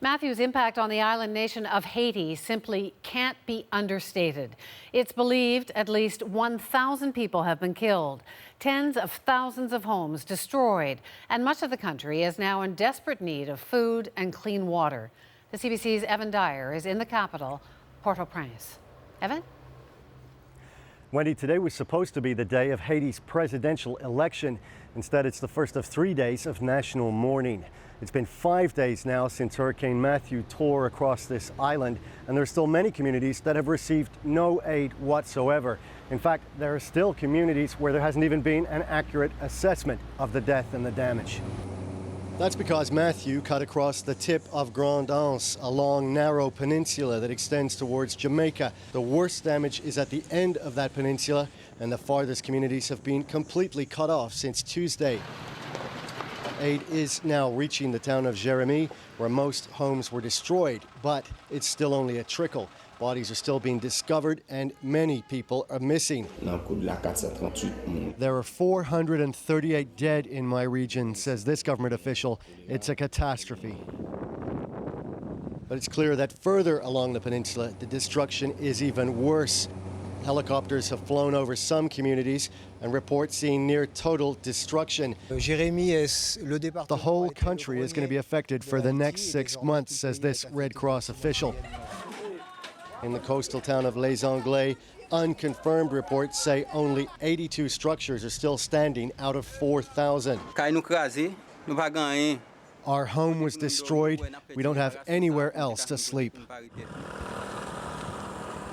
Matthew's impact on the island nation of Haiti simply can't be understated. It's believed at least 1,000 people have been killed, tens of thousands of homes destroyed, and much of the country is now in desperate need of food and clean water. The CBC's Evan Dyer is in the capital, Port-au-Prince. Evan? Wendy, today was supposed to be the day of Haiti's presidential election. Instead, it's the first of 3 days of national mourning. It's been 5 days now since Hurricane Matthew tore across this island, and there are still many communities that have received no aid whatsoever. In fact, there are still communities where there hasn't even been an accurate assessment of the death and the damage. That's because Matthew cut across the tip of Grande Anse, a long, narrow peninsula that extends towards Jamaica. The worst damage is at the end of that peninsula, and the farthest communities have been completely cut off since Tuesday. Aid is now reaching the town of Jérémie, where most homes were destroyed, but it's still only a trickle. Bodies are still being discovered, and many people are missing. There are 438 dead in my region, says this government official. It's a catastrophe. But it's clear that further along the peninsula, the destruction is even worse. Helicopters have flown over some communities and report seeing near total destruction. The whole country is going to be affected for the next 6 months, says this Red Cross official. In the coastal town of Les Anglais, unconfirmed reports say only 82 structures are still standing out of 4,000. Our home was destroyed. We don't have anywhere else to sleep.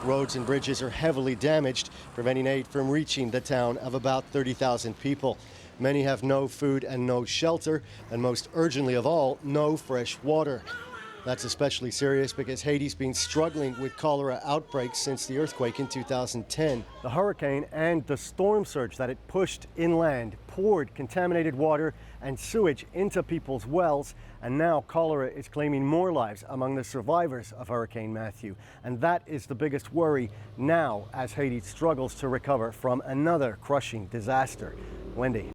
Roads and bridges are heavily damaged, preventing aid from reaching the town of about 30,000 people. Many have no food and no shelter, and most urgently of all, no fresh water. That's especially serious because Haiti's been struggling with cholera outbreaks since the earthquake in 2010. The hurricane and the storm surge that it pushed inland poured contaminated water and sewage into people's wells, and now cholera is claiming more lives among the survivors of Hurricane Matthew. And that is the biggest worry now as Haiti struggles to recover from another crushing disaster. Wendy.